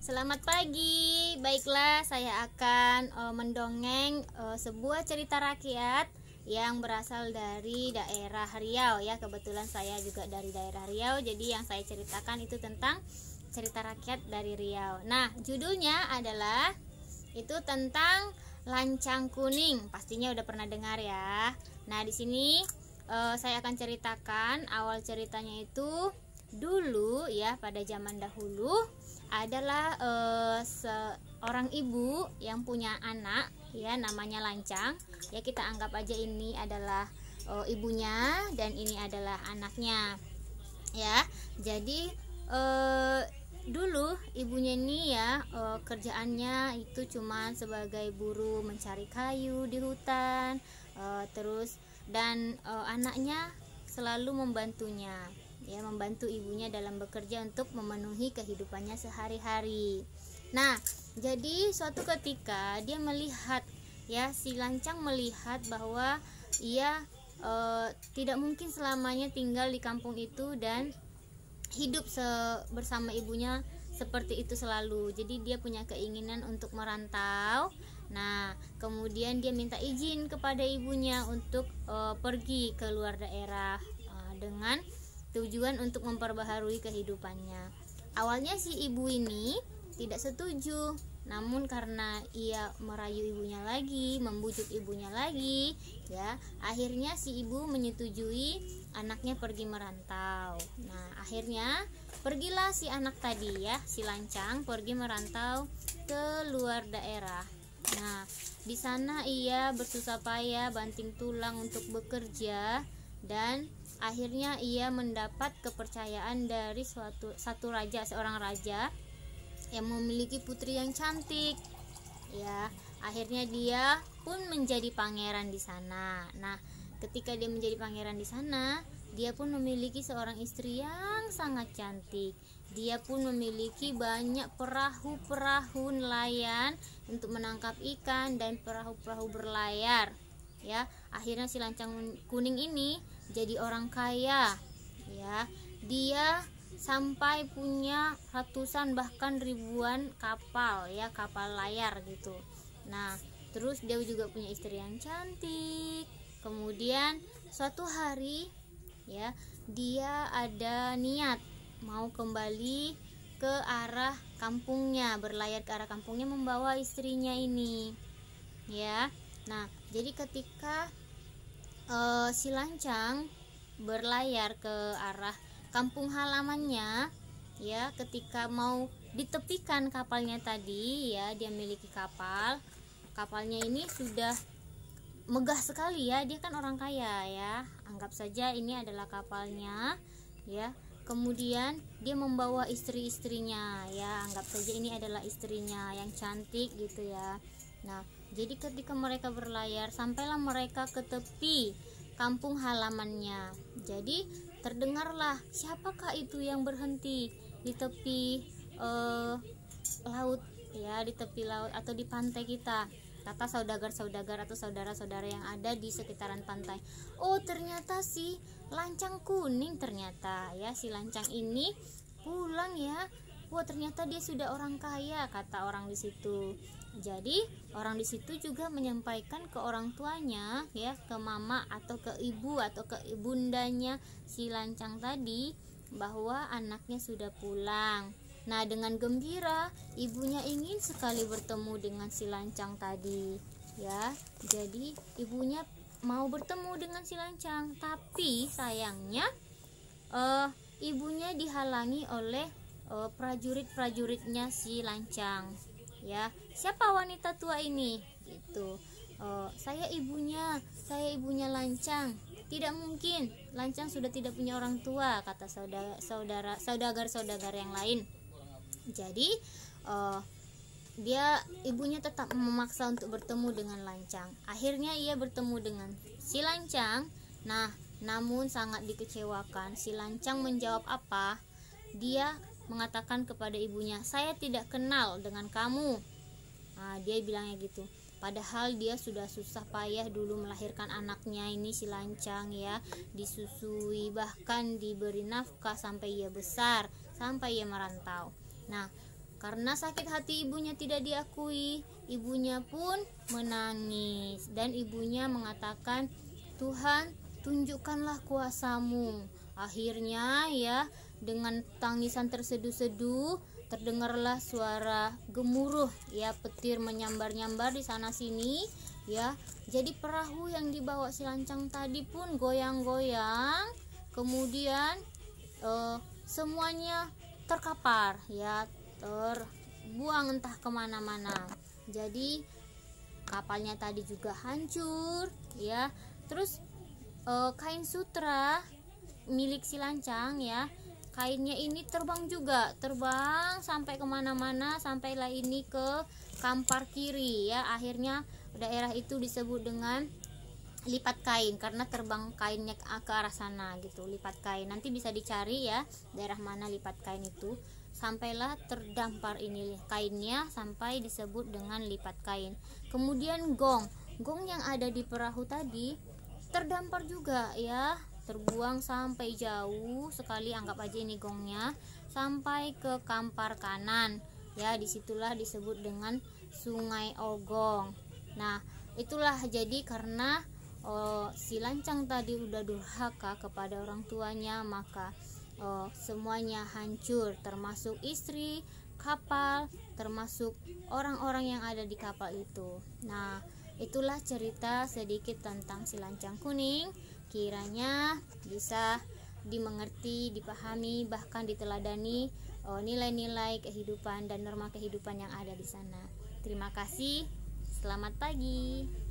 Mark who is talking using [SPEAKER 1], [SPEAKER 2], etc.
[SPEAKER 1] Selamat pagi. Baiklah, saya akan mendongeng sebuah cerita rakyat yang berasal dari daerah Riau ya. Kebetulan saya juga dari daerah Riau, jadi yang saya ceritakan itu tentang cerita rakyat dari Riau. Nah, judulnya adalah itu tentang lancang kuning. Pastinya udah pernah dengar ya. Nah, di sini saya akan ceritakan awal ceritanya itu dulu ya, pada zaman dahulu adalah seorang ibu yang punya anak ya, namanya Lancang ya. Kita anggap aja ini adalah ibunya dan ini adalah anaknya ya. Jadi dulu ibunya ini ya kerjaannya itu cuma sebagai buruh mencari kayu di hutan, terus dan anaknya selalu membantunya ya, membantu ibunya dalam bekerja untuk memenuhi kehidupannya sehari-hari. Nah, jadi suatu ketika dia melihat ya, si Lancang melihat bahwa ia tidak mungkin selamanya tinggal di kampung itu dan hidup bersama ibunya seperti itu selalu. Jadi dia punya keinginan untuk merantau. Nah, kemudian dia minta izin kepada ibunya untuk pergi ke luar daerah dengan tujuan untuk memperbaharui kehidupannya. Awalnya si ibu ini tidak setuju, namun karena ia merayu ibunya lagi, membujuk ibunya lagi, ya, akhirnya si ibu menyetujui anaknya pergi merantau. Nah, akhirnya pergilah si anak tadi ya, si Lancang pergi merantau ke luar daerah. Nah, di sana ia bersusah payah banting tulang untuk bekerja dan akhirnya ia mendapat kepercayaan dari seorang raja yang memiliki putri yang cantik ya. Akhirnya dia pun menjadi pangeran di sana. Nah, ketika dia menjadi pangeran di sana, dia pun memiliki seorang istri yang sangat cantik. Dia pun memiliki banyak perahu-perahu nelayan untuk menangkap ikan dan perahu-perahu berlayar ya. Akhirnya si Lancang kuning ini jadi orang kaya ya. Dia sampai punya ratusan bahkan ribuan kapal ya, kapal layar gitu. Nah, terus dia juga punya istri yang cantik. Kemudian suatu hari ya, dia ada niat mau kembali ke arah kampungnya, berlayar ke arah kampungnya membawa istrinya ini ya. Nah, jadi ketika si Lancang berlayar ke arah kampung halamannya ya, ketika mau ditepikan kapalnya tadi ya, dia miliki kapalnya ini sudah megah sekali ya, dia kan orang kaya ya, anggap saja ini adalah kapalnya ya. Kemudian dia membawa istri-istrinya ya, anggap saja ini adalah istrinya yang cantik gitu ya. Nah, jadi ketika mereka berlayar, sampailah mereka ke tepi kampung halamannya. Jadi terdengarlah, siapakah itu yang berhenti di tepi laut ya, di tepi laut atau di pantai kita, kata saudagar-saudagar atau saudara-saudara yang ada di sekitaran pantai. Oh, ternyata si Lancang kuning, ternyata ya si Lancang ini pulang ya. Wah, ternyata dia sudah orang kaya, kata orang di situ. Jadi orang di situ juga menyampaikan ke orang tuanya ya, ke mama atau ke ibu atau ke bundanya si Lancang tadi bahwa anaknya sudah pulang. Nah, dengan gembira ibunya ingin sekali bertemu dengan si Lancang tadi ya. Jadi ibunya mau bertemu dengan si Lancang, tapi sayangnya ibunya dihalangi oleh prajurit-prajuritnya si Lancang ya. Siapa wanita tua ini gitu? Saya ibunya Lancang. Tidak mungkin, Lancang sudah tidak punya orang tua, kata saudagar-saudagar yang lain. Jadi ibunya tetap memaksa untuk bertemu dengan Lancang. Akhirnya ia bertemu dengan si Lancang. Nah, namun sangat dikecewakan. Si Lancang menjawab apa? Dia mengatakan kepada ibunya, saya tidak kenal dengan kamu. Nah, dia bilangnya gitu. Padahal dia sudah susah payah dulu melahirkan anaknya ini si Lancang ya, disusui bahkan diberi nafkah sampai ia besar, sampai ia merantau. Nah, Karena sakit hati ibunya tidak diakui, ibunya pun menangis dan ibunya mengatakan, "Tuhan, tunjukkanlah kuasamu." Akhirnya ya, dengan tangisan terseduh-seduh, terdengarlah suara gemuruh ya, petir menyambar-nyambar di sana sini ya. Jadi perahu yang dibawa si lancang tadi pun goyang-goyang, kemudian semuanya terkapar ya, terbuang entah kemana-mana. Jadi kapalnya tadi juga hancur ya. Terus kain sutra milik si lancang ya, kainnya ini terbang juga, terbang sampai kemana-mana, sampailah ini ke kampar kiri ya. Akhirnya daerah itu disebut dengan lipat kain karena terbang kainnya ke arah sana gitu, lipat kain. Nanti bisa dicari ya daerah mana lipat kain itu. Sampailah terdampar ini kainnya sampai disebut dengan lipat kain. Kemudian gong yang ada di perahu tadi terdampar juga ya, terbuang sampai jauh sekali, anggap aja ini gongnya, sampai ke kampar kanan ya. Disitulah disebut dengan Sungai Ogong. Nah itulah jadi karena si lancang tadi udah durhaka kepada orang tuanya, maka semuanya hancur, termasuk istri kapal, termasuk orang-orang yang ada di kapal itu. Nah itulah cerita sedikit tentang si lancang kuning. Kiranya bisa dimengerti, dipahami, bahkan diteladani nilai-nilai kehidupan dan norma kehidupan yang ada di sana. Terima kasih. Selamat pagi.